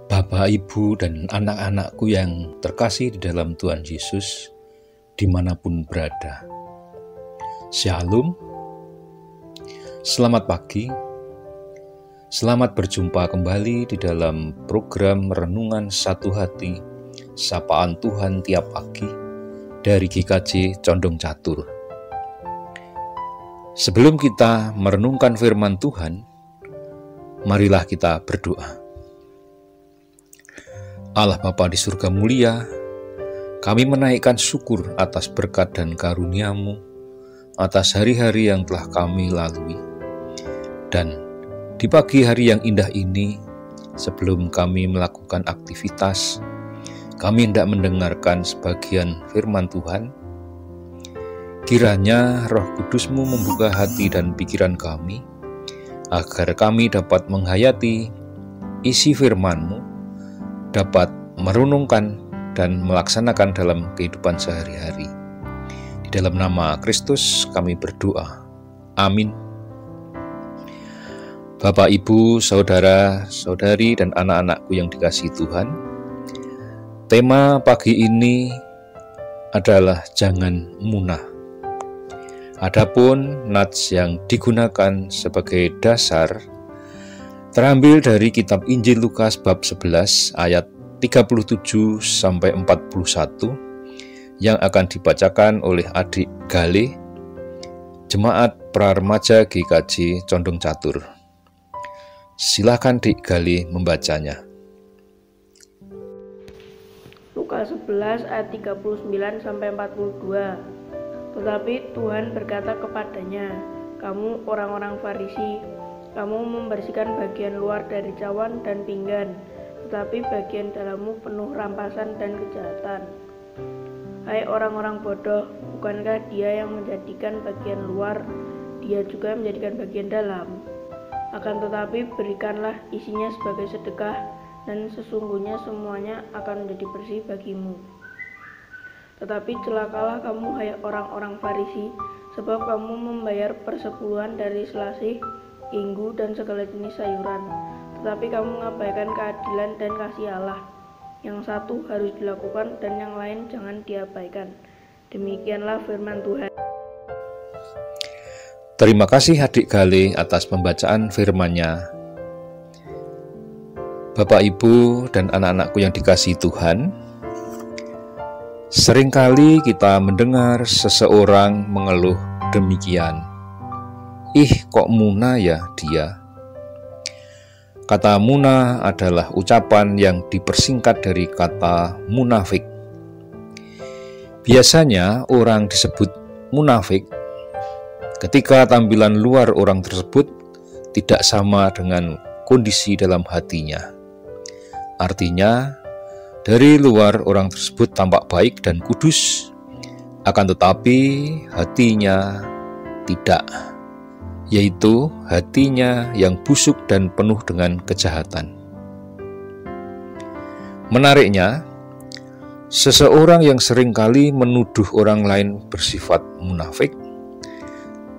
Bapak, Ibu, dan anak-anakku yang terkasih di dalam Tuhan Yesus, dimanapun berada. Shalom, selamat pagi, selamat berjumpa kembali di dalam program Renungan Satu Hati, Sapaan Tuhan Tiap Pagi, dari GKJ Condong Catur. Sebelum kita merenungkan firman Tuhan, marilah kita berdoa. Allah Bapa di surga mulia, kami menaikkan syukur atas berkat dan karunia-Mu, atas hari-hari yang telah kami lalui. Dan di pagi hari yang indah ini, sebelum kami melakukan aktivitas, kami hendak mendengarkan sebagian firman Tuhan. Kiranya Roh Kudus-Mu membuka hati dan pikiran kami, agar kami dapat menghayati isi firman-Mu, dapat merenungkan dan melaksanakan dalam kehidupan sehari-hari. Di dalam nama Kristus kami berdoa. Amin. Bapak, Ibu, saudara, saudari, dan anak-anakku yang dikasihi Tuhan, tema pagi ini adalah jangan munah. Adapun nats yang digunakan sebagai dasar terambil dari kitab Injil Lukas bab 11 ayat 37 sampai 41 yang akan dibacakan oleh adik Gale, Jemaat Praremaja GKJ Condong Catur. Silakan Dik Gale membacanya. Lukas 11 ayat 39 sampai 42. Tetapi Tuhan berkata kepadanya, "Kamu orang-orang Farisi, kamu membersihkan bagian luar dari cawan dan pinggan, tetapi bagian dalammu penuh rampasan dan kejahatan. Hai orang-orang bodoh, bukankah Dia yang menjadikan bagian luar, Dia juga menjadikan bagian dalam? Akan tetapi berikanlah isinya sebagai sedekah, dan sesungguhnya semuanya akan menjadi bersih bagimu. Tetapi celakalah kamu, hai orang-orang Farisi, sebab kamu membayar persepuluhan dari selasih, inggu, dan segala jenis sayuran, tetapi kamu mengabaikan keadilan dan kasih Allah. Yang satu harus dilakukan dan yang lain jangan diabaikan." Demikianlah firman Tuhan. Terima kasih adik Gale atas pembacaan firman-Nya. Bapak, Ibu, dan anak-anakku yang dikasihi Tuhan, seringkali kita mendengar seseorang mengeluh demikian, "Ih, kok munah ya dia?" Kata munah adalah ucapan yang dipersingkat dari kata munafik. Biasanya orang disebut munafik ketika tampilan luar orang tersebut tidak sama dengan kondisi dalam hatinya. Artinya, dari luar orang tersebut tampak baik dan kudus, akan tetapi hatinya tidak, yaitu hatinya yang busuk dan penuh dengan kejahatan. Menariknya, seseorang yang seringkali menuduh orang lain bersifat munafik,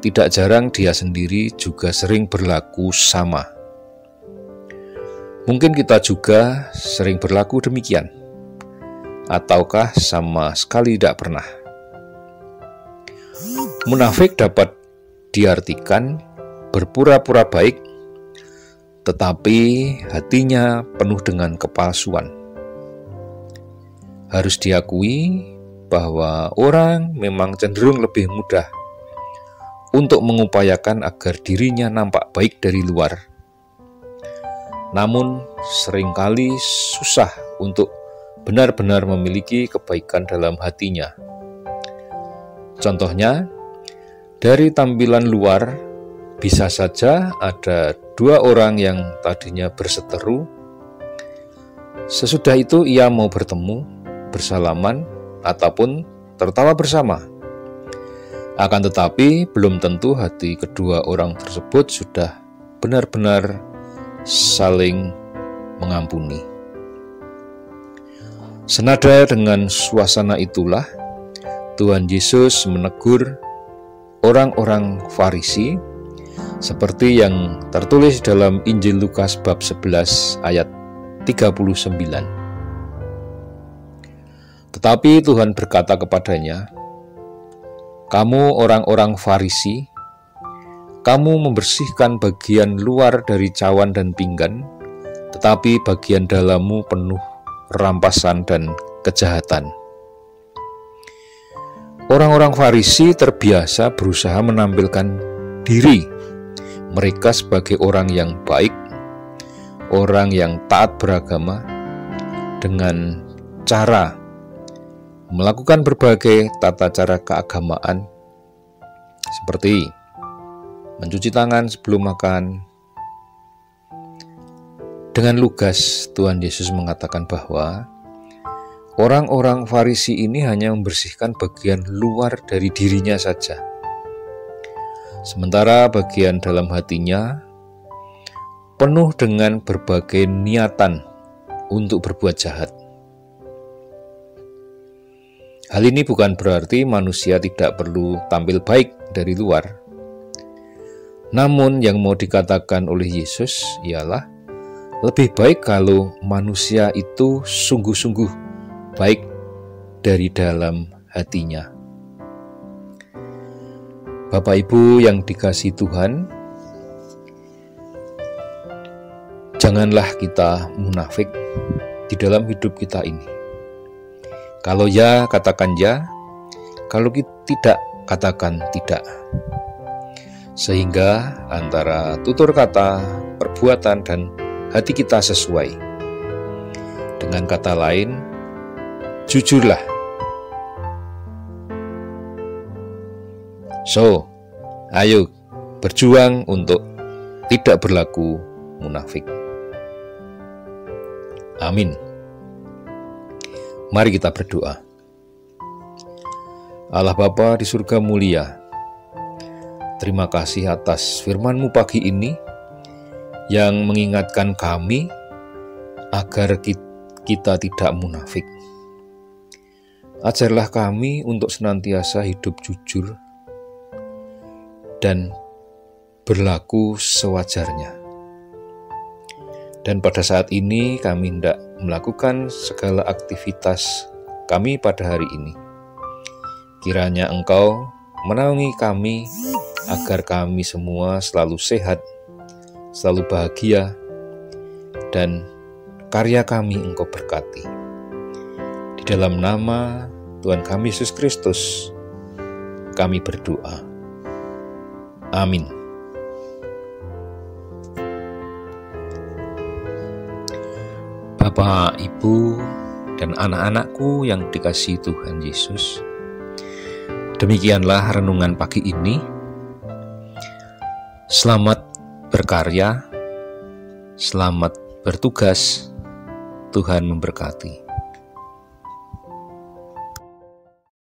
tidak jarang dia sendiri juga sering berlaku sama. Mungkin kita juga sering berlaku demikian, ataukah sama sekali tidak pernah. Munafik dapat diartikan berpura-pura baik, tetapi hatinya penuh dengan kepalsuan. Harus diakui bahwa orang memang cenderung lebih mudah untuk mengupayakan agar dirinya nampak baik dari luar, namun seringkali susah untuk benar-benar memiliki kebaikan dalam hatinya. Contohnya, dari tampilan luar, bisa saja ada dua orang yang tadinya berseteru. Sesudah itu ia mau bertemu, bersalaman, ataupun tertawa bersama. Akan tetapi, belum tentu hati kedua orang tersebut sudah benar-benar saling mengampuni. Senada dengan suasana itulah, Tuhan Yesus menegur orang-orang Farisi seperti yang tertulis dalam Injil Lukas bab 11 ayat 39. Tetapi Tuhan berkata kepadanya, "Kamu orang-orang Farisi, kamu membersihkan bagian luar dari cawan dan pinggan, tetapi bagian dalammu penuh rampasan dan kejahatan." Orang-orang Farisi terbiasa berusaha menampilkan diri mereka sebagai orang yang baik, orang yang taat beragama, dengan cara melakukan berbagai tata cara keagamaan seperti mencuci tangan sebelum makan. Dengan lugas Tuhan Yesus mengatakan bahwa orang-orang Farisi ini hanya membersihkan bagian luar dari dirinya saja, sementara bagian dalam hatinya penuh dengan berbagai niatan untuk berbuat jahat. Hal ini bukan berarti manusia tidak perlu tampil baik dari luar. Namun yang mau dikatakan oleh Yesus ialah lebih baik kalau manusia itu sungguh-sungguh baik dari dalam hatinya. Bapak Ibu yang dikasihi Tuhan, janganlah kita munafik di dalam hidup kita ini. Kalau ya, katakan ya. Kalau tidak, katakan tidak. Sehingga antara tutur kata, perbuatan, dan hati kita sesuai. Dengan kata lain, jujurlah. So, ayo berjuang untuk tidak berlaku munafik. Amin. Mari kita berdoa. Allah Bapa di surga mulia, terima kasih atas firman-Mu pagi ini yang mengingatkan kami agar kita tidak munafik. Ajarlah kami untuk senantiasa hidup jujur dan berlaku sewajarnya. Dan pada saat ini kami hendak melakukan segala aktivitas kami pada hari ini. Kiranya Engkau menaungi kami agar kami semua selalu sehat, selalu bahagia, dan karya kami Engkau berkati. Di dalam nama Tuhan kami Yesus Kristus, kami berdoa. Amin. Bapak, Ibu, dan anak-anakku yang dikasihi Tuhan Yesus, demikianlah renungan pagi ini. Selamat berkarya, selamat bertugas. Tuhan memberkati.